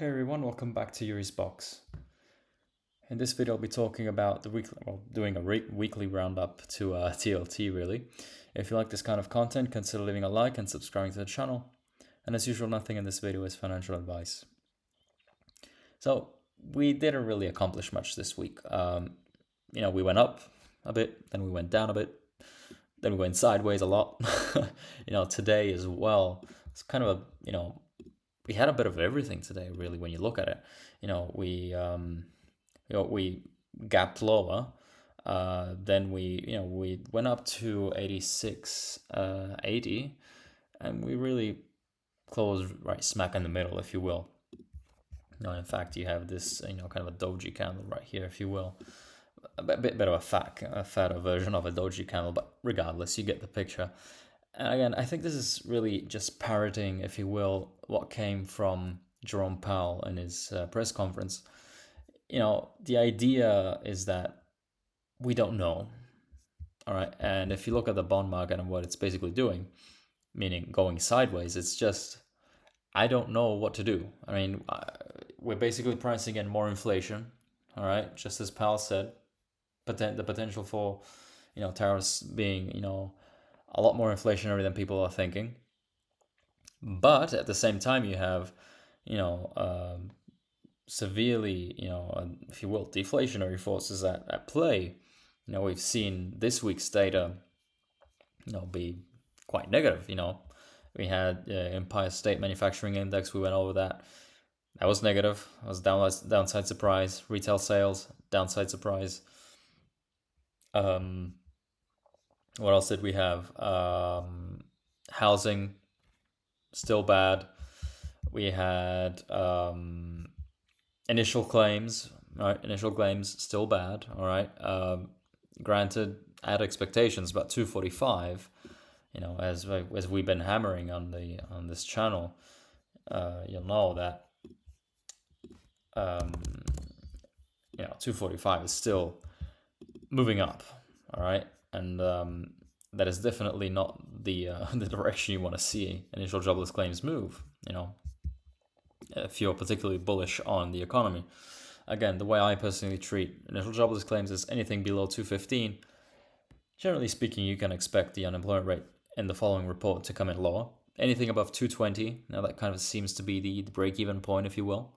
Hey everyone, welcome back to Yuri's Box. In this video, I'll be talking about doing a weekly roundup to TLT really. If you like this kind of content, consider leaving a like and subscribing to the channel. And as usual, nothing in this video is financial advice. So we didn't really accomplish much this week. We went up a bit, then we went down a bit, then we went sideways a lot. Today as well, it's kind of we had a bit of everything today, really, when you look at it. We gapped lower. Then we went up to 86.80, and we really closed right smack in the middle, if you will. In fact, you have this kind of a doji candle right here, if you will. A bit of a fatter version of a doji candle, but regardless, you get the picture. And again, I think this is really just parroting, if you will, what came from Jerome Powell in his press conference. The idea is that we don't know. All right. And if you look at the bond market and what it's basically doing, meaning going sideways, it's just, I don't know what to do. I mean, we're basically pricing in more inflation. All right. Just as Powell said, the potential for, tariffs being, a lot more inflationary than people are thinking. But at the same time, you have, severely, if you will, deflationary forces at play. We've seen this week's data, be quite negative. We had Empire State Manufacturing Index. We went over that. That was negative. That was downside surprise. Retail sales, downside surprise. What else did we have? Housing, still bad. We had initial claims, right? Initial claims still bad. All right. Granted, I had expectations about 245. As we've been hammering on this channel, you'll know that 245 is still moving up. All right, and that is definitely not the the direction you want to see initial jobless claims move. If you're particularly bullish on the economy. Again, the way I personally treat initial jobless claims is anything below 215. Generally speaking, you can expect the unemployment rate in the following report to come in lower. Anything above 220, now that kind of seems to be the break-even point, if you will.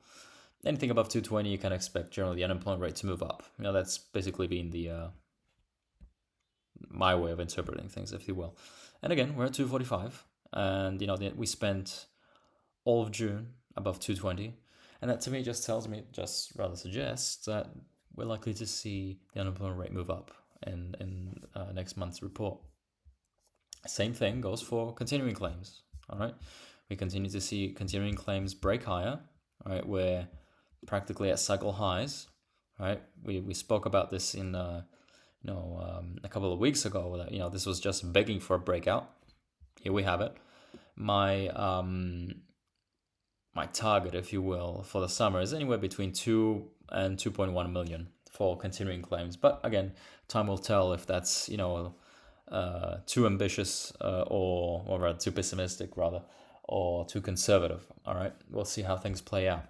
Anything above 220, you can expect generally the unemployment rate to move up. That's basically been the my way of interpreting things, if you will. And again, we're at 245, and we spent all of June above 220, and that to me just suggests that we're likely to see the unemployment rate move up in next month's report. Same thing goes for continuing claims. All right, we continue to see continuing claims break higher. All right, we're practically at cycle highs. All right, we spoke about this in a couple of weeks ago that this was just begging for a breakout. Here we have it. My target, if you will, for the summer is anywhere between 2 and 2.1 million for continuing claims. But again, time will tell if that's too ambitious or rather too pessimistic or too conservative. All right, we'll see how things play out.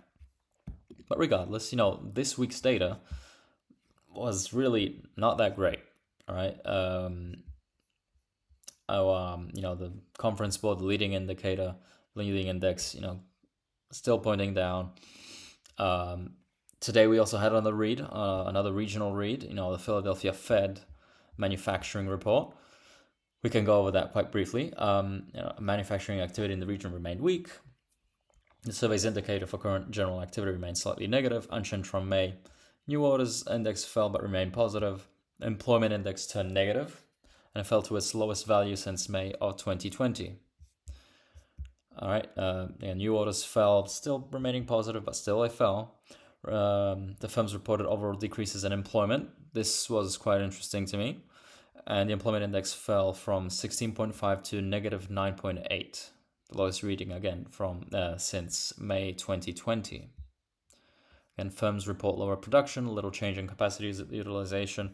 But regardless, this week's data was really not that great. All right. The conference board, the leading index, still pointing down. Today we also had another regional read, the Philadelphia Fed manufacturing report. We can go over that quite briefly. Manufacturing activity in the region remained weak. The survey's indicator for current general activity remained slightly negative, unchanged from May. New orders index fell but remained positive. Employment index turned negative and fell to its lowest value since May of 2020. All right, new orders fell, still remaining positive, but still they fell. The firms reported overall decreases in employment. This was quite interesting to me. And the employment index fell from 16.5 to negative 9.8, the lowest reading again from since May 2020. And firms report lower production, little change in capacity utilization.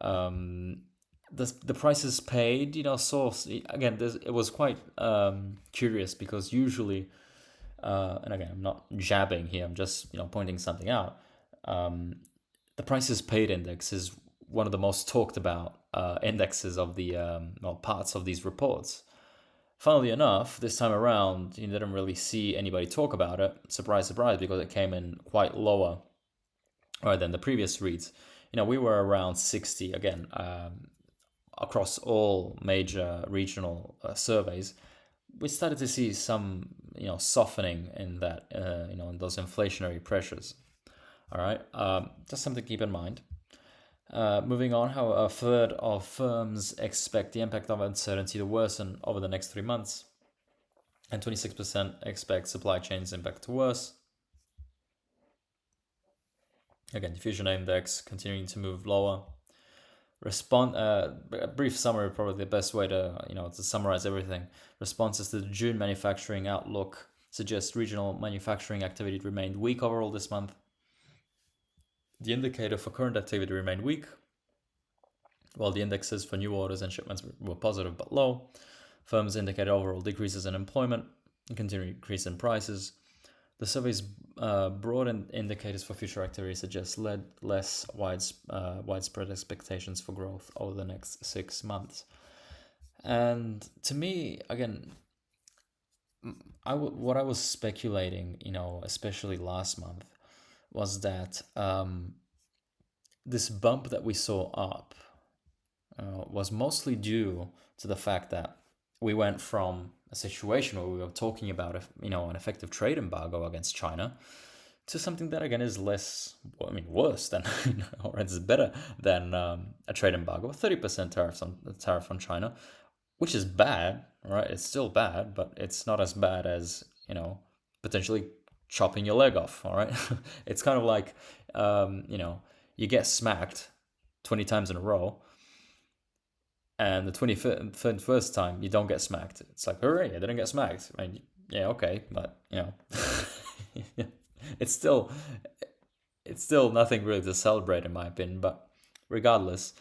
The prices paid, it was quite curious because usually and again, I'm not jabbing here, I'm just pointing something out. The prices paid index is one of the most talked about indexes of the parts of these reports. Funnily enough, this time around, you didn't really see anybody talk about it. Surprise, surprise, because it came in quite lower than the previous reads. We were around 60 again across all major regional surveys. We started to see some softening in that in those inflationary pressures. All right, just something to keep in mind. Moving on, how a third of firms expect the impact of uncertainty to worsen over the next 3 months, and 26% expect supply chains impact to worse. Again, diffusion index continuing to move lower. A brief summary, probably the best way to summarize everything. Responses to the June manufacturing outlook suggest regional manufacturing activity remained weak overall this month. The indicator for current activity remained weak, while the indexes for new orders and shipments were positive but low. Firms indicated overall decreases in employment and continued increase in prices. The survey's broad indicators for future activity suggest less widespread expectations for growth over the next 6 months. And to me, again, what I was speculating, especially last month, was that this bump that we saw up was mostly due to the fact that we went from a situation where we were talking about an effective trade embargo against China to something that again is worse than or it's better than a trade embargo, 30% tariff on China, which is bad, right? It's still bad, but it's not as bad as potentially chopping your leg off. All right, it's kind of like you get smacked 20 times in a row, and the 21st time you don't get smacked. It's like, hooray, I didn't get smacked. I mean, yeah, okay, but it's still nothing really to celebrate in my opinion. But regardless,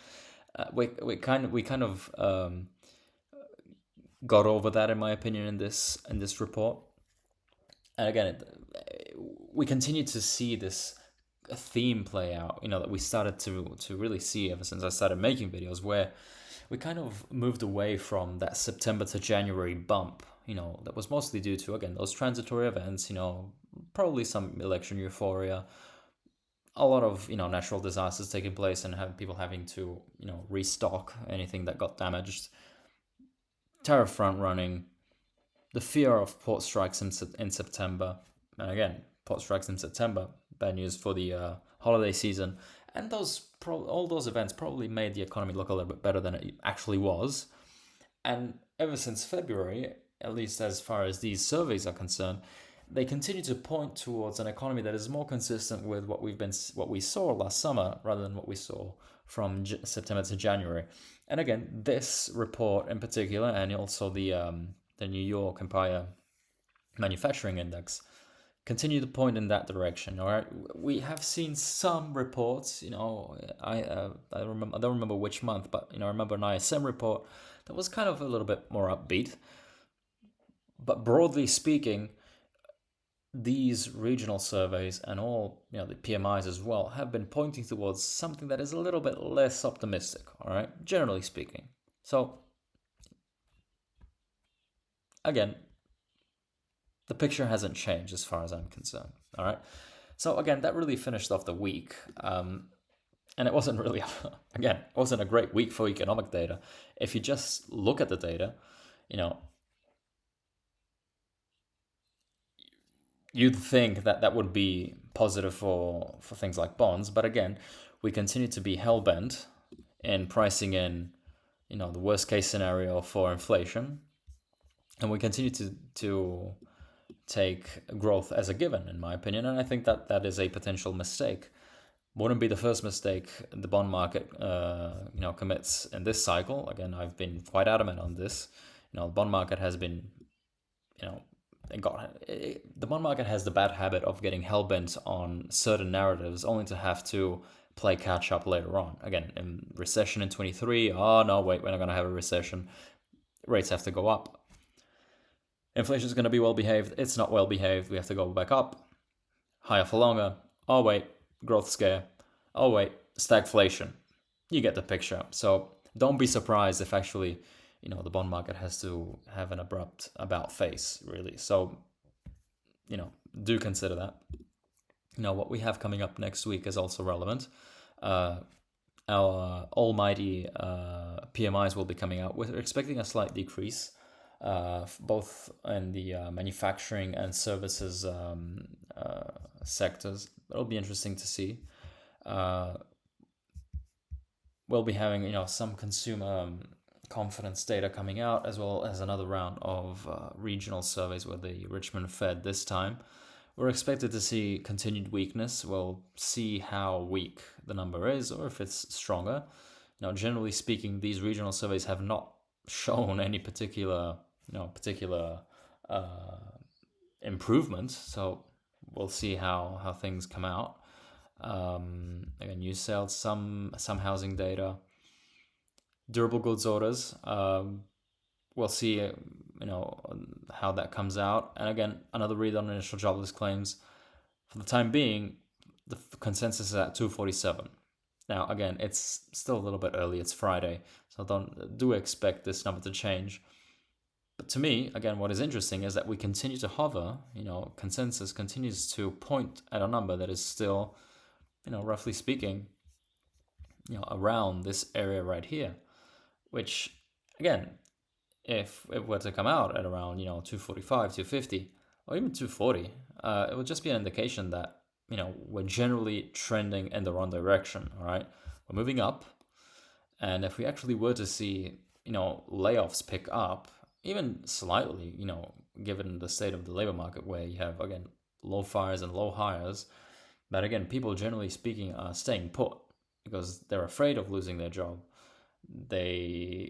we kind of got over that in my opinion in this report. And again, we continue to see this theme play out. That we started to really see ever since I started making videos, where we kind of moved away from that September to January bump, that was mostly due to, again, those transitory events, probably some election euphoria, a lot of, natural disasters taking place and people having to, restock anything that got damaged, tariff front running, the fear of port strikes in September. And again, port strikes in September, bad news for the holiday season. And all those events probably made the economy look a little bit better than it actually was. And ever since February, at least as far as these surveys are concerned, they continue to point towards an economy that is more consistent with what we saw last summer rather than what we saw from September to January. And again, this report in particular, and also the New York Empire Manufacturing Index, continue to point in that direction. All right, we have seen some reports. I don't remember which month, but I remember an ISM report that was kind of a little bit more upbeat. But broadly speaking, these regional surveys and all the PMIs as well have been pointing towards something that is a little bit less optimistic. All right, generally speaking. So again, the picture hasn't changed as far as I'm concerned. All right. So again, that really finished off the week. And it wasn't really, again, it wasn't a great week for economic data. If you just look at the data, you'd think that would be positive for things like bonds. But again, we continue to be hell-bent in pricing in, the worst case scenario for inflation. And we continue to take growth as a given, in my opinion, and I think that is a potential mistake. Wouldn't be the first mistake the bond market, commits in this cycle. Again, I've been quite adamant on this. The bond market has been, the bond market has the bad habit of getting hell-bent on certain narratives, only to have to play catch up later on. Again, in recession in 23, oh no, wait, we're not going to have a recession. Rates have to go up. Inflation is going to be well behaved. It's not well behaved. We have to go back up, higher for longer. Oh wait, growth scare. Oh wait, stagflation. You get the picture. So don't be surprised if actually, the bond market has to have an abrupt about face, really. So, do consider that. What we have coming up next week is also relevant. Our almighty PMIs will be coming out. We're expecting a slight decrease, both in the manufacturing and services sectors. It'll be interesting to see. We'll be having some consumer confidence data coming out, as well as another round of regional surveys with the Richmond Fed this time. We're expected to see continued weakness. We'll see how weak the number is, or if it's stronger. Generally speaking, these regional surveys have not shown any particular improvement. So we'll see how things come out. Again, new sales, some housing data, durable goods orders. We'll see, how that comes out. And again, another read on initial jobless claims. For the time being, the consensus is at 247. Now, again, it's still a little bit early. It's Friday, so do expect this number to change. But to me, again, what is interesting is that we continue to hover. Consensus continues to point at a number that is still, roughly speaking, around this area right here, which, again, if it were to come out at around 245, 250, or even 240, it would just be an indication that we're generally trending in the wrong direction. All right, we're moving up, and if we actually were to see layoffs pick up even slightly, given the state of the labor market, where you have, again, low fires and low hires, but again, people generally speaking are staying put because they're afraid of losing their job. They're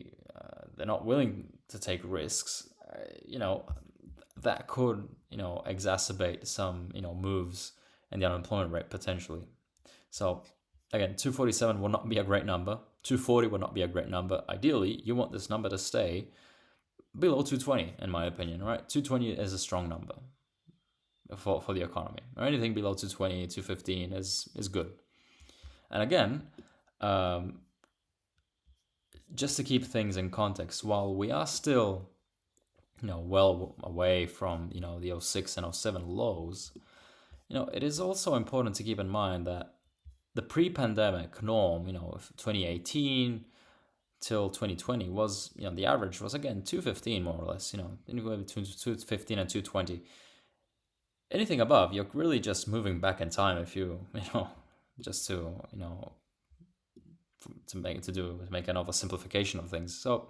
not willing to take risks. That could exacerbate some moves in the unemployment rate potentially. So again, 247 will not be a great number. 240 will not be a great number. Ideally, you want this number to stay below 220, in my opinion. Right, 220 is a strong number for the economy. Or anything below 220, 215 is good. And again, just to keep things in context, while we are still, well away from, the 06 and 07 lows, it is also important to keep in mind that the pre-pandemic norm, 2018 till 2020 was, the average was, again, 215 more or less, anywhere between 215 and 220. Anything above, you're really just moving back in time if you, just to, to make an oversimplification of things. So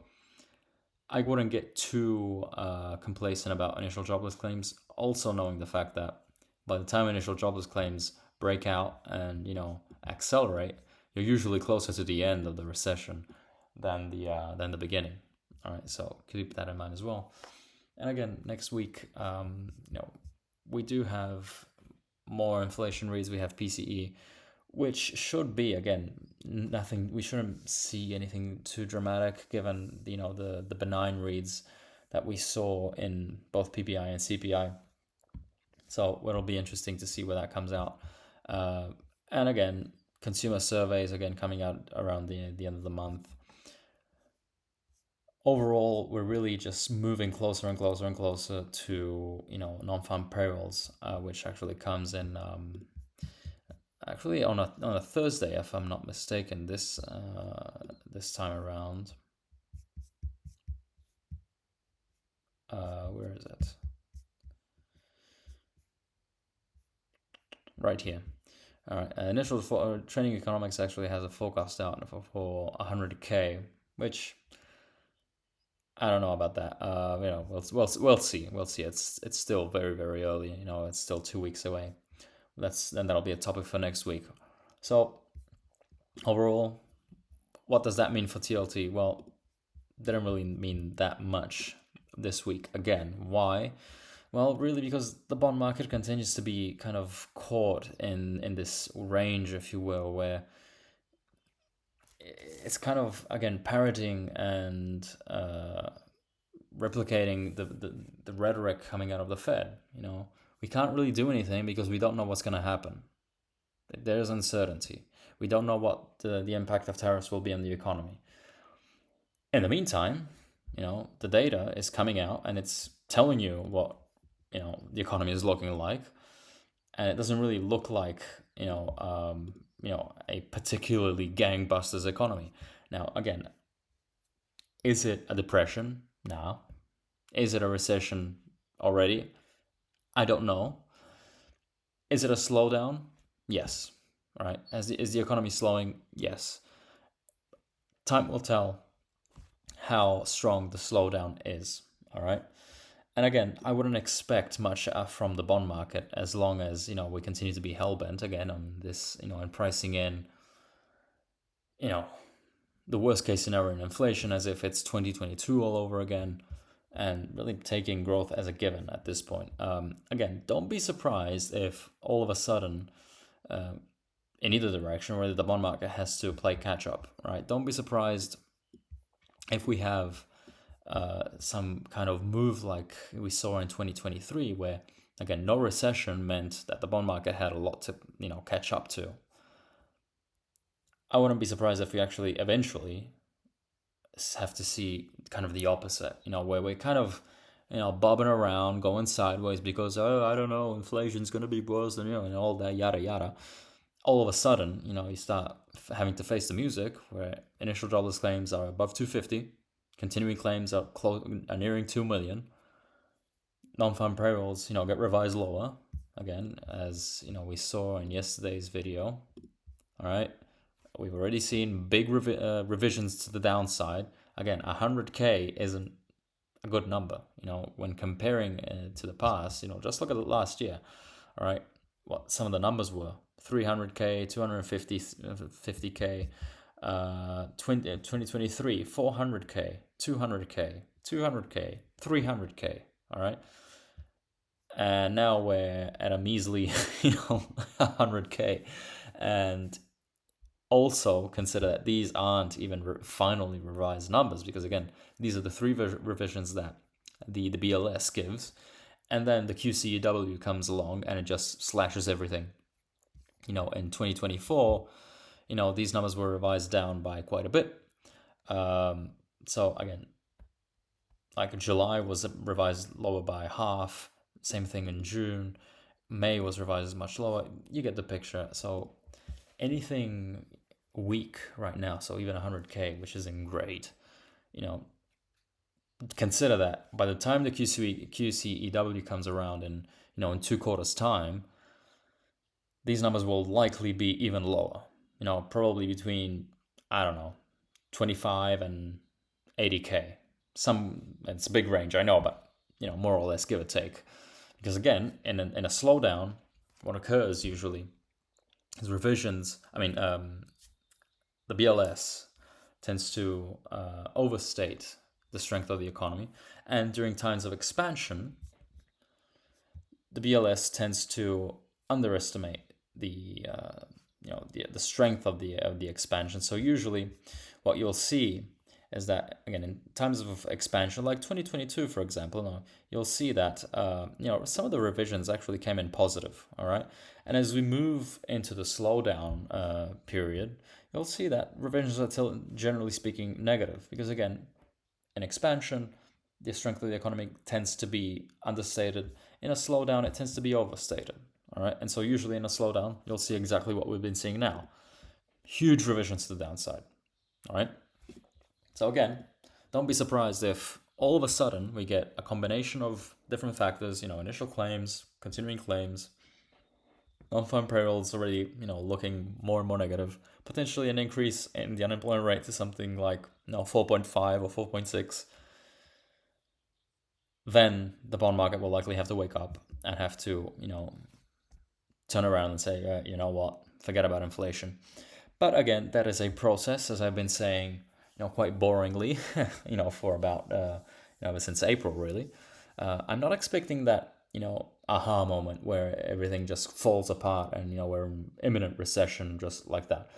I wouldn't get too complacent about initial jobless claims, also knowing the fact that by the time initial jobless claims break out and accelerate, you're usually closer to the end of the recession than the beginning. All right, so keep that in mind as well. And again, next week, we do have more inflation reads. We have PCE, which should be, again, nothing. We shouldn't see anything too dramatic given the benign reads that we saw in both PPI and CPI. So it'll be interesting to see where that comes out. And again, consumer surveys again coming out around the end of the month. Overall, we're really just moving closer and closer and closer to non-farm payrolls, which actually comes in actually on a Thursday, if I'm not mistaken. This time around. Where is it? Right here. All right. Initial Training Economics actually has a forecast out for 100K, which I don't know about that. We'll see. We'll see. It's still very, very early. It's still 2 weeks away. That'll be a topic for next week. So overall, what does that mean for TLT? Well, didn't really mean that much this week. Again, why? Well, really because the bond market continues to be kind of caught in this range, if you will, where it's kind of, again, parroting and replicating the rhetoric coming out of the Fed. We can't really do anything because we don't know what's going to happen. There's uncertainty. We don't know what the impact of tariffs will be on the economy. In the meantime, the data is coming out and it's telling you what the economy is looking like, and it doesn't really look like a particularly gangbusters economy. Now, again, is it a depression? No. Is it a recession already? I don't know. Is it a slowdown? Yes. All right. Is the economy slowing? Yes. Time will tell how strong the slowdown is. All right. And again, I wouldn't expect much from the bond market as long as we continue to be hell-bent again on this, and pricing in, the worst case scenario in inflation as if it's 2022 all over again, and really taking growth as a given at this point. Again, don't be surprised if all of a sudden, in either direction, whether the bond market has to play catch up, right? Don't be surprised if we have some kind of move like we saw in 2023, where again, no recession meant that the bond market had a lot to catch up to. I wouldn't be surprised if we actually eventually have to see kind of the opposite, where we're kind of bobbing around, going sideways because I don't know, inflation's going to be worse than and all that yada yada. All of a sudden, you start having to face the music where initial jobless claims are above 250. Continuing claims are nearing 2 million. Non-farm payrolls, get revised lower again, as we saw in yesterday's video. All right, we've already seen big revisions to the downside. Again, 100K isn't a good number. When comparing to the past, just look at it last year. All right, what some of the numbers were: 300K, 250K. 2023, 400K, 200K, 200K, 300K. All right. And now we're at a measly, 100K. And also consider that these aren't even finally revised numbers, because again, these are the three revisions that the BLS gives. And then the QCEW comes along and it just slashes everything. In 2024, these numbers were revised down by quite a bit. So again, like July was revised lower by half. Same thing in June. May was revised much lower. You get the picture. So anything weak right now, so even 100K, which isn't great, consider that by the time the QCEW comes around in 2 quarters time, these numbers will likely be even lower. Probably between, I don't know, 25 and 80K. It's a big range, I know, but, more or less give or take. Because again, in a slowdown, what occurs usually is revisions. The BLS tends to overstate the strength of the economy. And during times of expansion, the BLS tends to underestimate the strength of the expansion. So usually what you'll see is that, again, in times of expansion, like 2022, for example, you'll see that some of the revisions actually came in positive. All right, and as we move into the slowdown period, you'll see that revisions are still, generally speaking, negative, because again, in expansion, the strength of the economy tends to be understated. In a slowdown, it tends to be overstated. All right, and so usually in a slowdown, you'll see exactly what we've been seeing now: huge revisions to the downside. All right. So again, don't be surprised if all of a sudden we get a combination of different factors, initial claims, continuing claims, non-farm payrolls already, looking more and more negative, potentially an increase in the unemployment rate to something like 4.5 or 4.6. Then the bond market will likely have to wake up and have to, turn around and say, you know what, forget about inflation. But again, that is a process, as I've been saying, quite boringly, for about, ever since April, really. I'm not expecting that, aha moment where everything just falls apart and, we're in imminent recession just like that.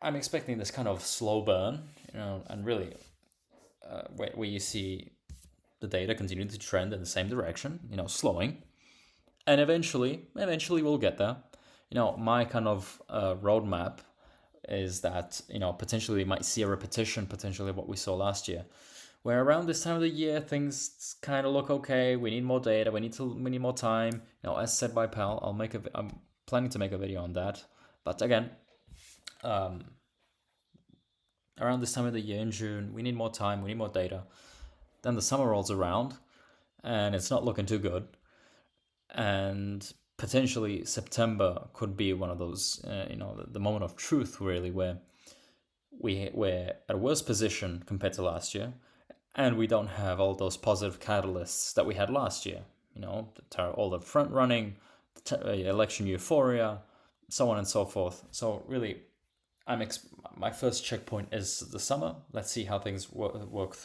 I'm expecting this kind of slow burn, and really where you see the data continue to trend in the same direction, slowing, and eventually we'll get there. My kind of roadmap is that potentially we might see a repetition potentially of what we saw last year, where around this time of the year things kind of look okay. We need more data. We need more time. As said by Pal, I'm planning to make a video on that. But again, around this time of the year in June, we need more time. We need more data. Then the summer rolls around, and it's not looking too good. And potentially September could be one of those, the moment of truth, really, where we're at a worse position compared to last year, and we don't have all those positive catalysts that we had last year. All the front running, election euphoria, so on and so forth. So really, my first checkpoint is the summer. Let's see how things work.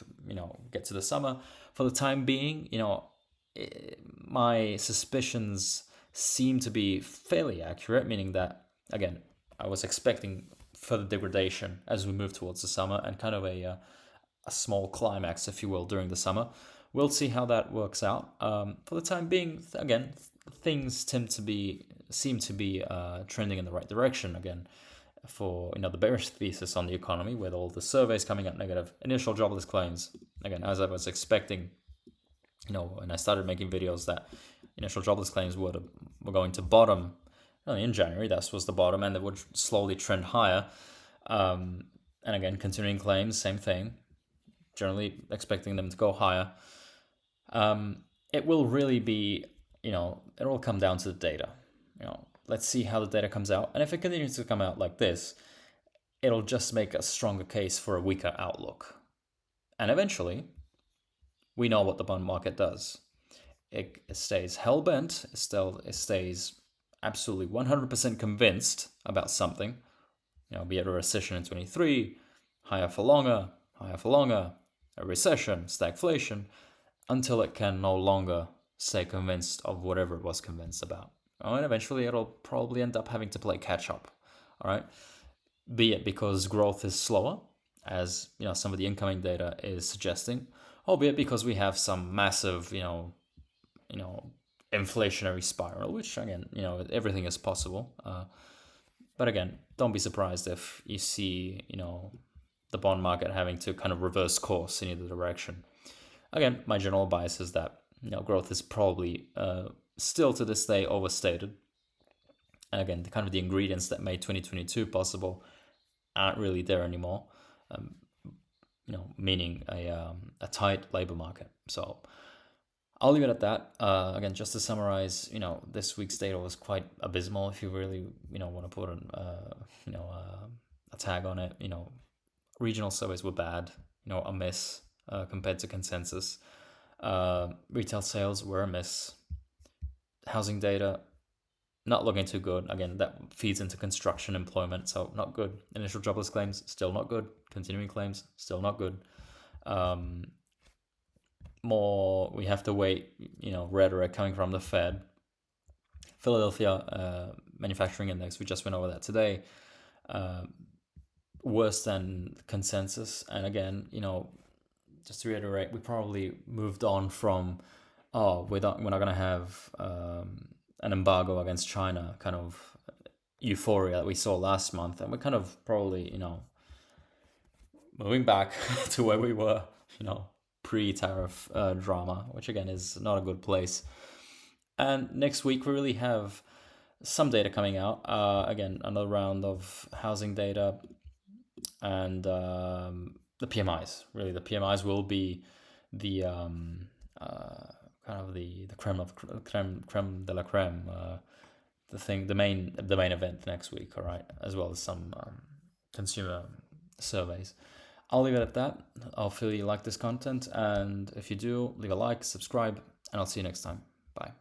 Get to the summer. For the time being, my suspicions seem to be fairly accurate, meaning that, again, I was expecting further degradation as we move towards the summer, and kind of a small climax, if you will, during the summer. We'll see how that works out. For the time being, again, things seem to be trending in the right direction again. For the bearish thesis on the economy, with all the surveys coming up negative, initial jobless claims, again, as I was expecting, when I started making videos, that initial jobless claims were going to bottom in January. That was the bottom, and they would slowly trend higher. And again, continuing claims, same thing. Generally expecting them to go higher. It will really be, it will come down to the data. Let's see how the data comes out. And if it continues to come out like this, it'll just make a stronger case for a weaker outlook. And eventually, we know what the bond market does. It stays hell-bent. It stays absolutely 100% convinced about something. Be it a recession in 23, higher for longer, a recession, stagflation, until it can no longer stay convinced of whatever it was convinced about. And eventually it'll probably end up having to play catch up. All right. Be it because growth is slower, as some of the incoming data is suggesting, albeit because we have some massive, inflationary spiral, which again, everything is possible. But again, don't be surprised if you see, the bond market having to kind of reverse course in either direction. Again, my general bias is that growth is probably still to this day overstated. And again, the ingredients that made 2022 possible aren't really there anymore. Meaning a tight labor market. So I'll leave it at that. Again, just to summarize, this week's data was quite abysmal. If you really, want to put a tag on it, regional surveys were bad, a miss compared to consensus. Retail sales were a miss. Housing data, not looking too good. Again, that feeds into construction employment, so not good. Initial jobless claims, still not good. Continuing claims, still not good. More, we have to wait, rhetoric coming from the Fed. Philadelphia manufacturing index, we just went over that today. Worse than consensus. And again, just to reiterate, we probably moved on from, we're not going to have an embargo against China kind of euphoria that we saw last month. And we're kind of probably, moving back to where we were, pre-tariff drama, which again is not a good place. And next week, we really have some data coming out. Again, another round of housing data and the PMIs. Really, the PMIs will be the kind of the creme de la creme, the main event next week. All right, as well as some consumer surveys. I'll leave it at that. Hopefully you like this content, and if you do, leave a like, subscribe, and I'll see you next time. Bye.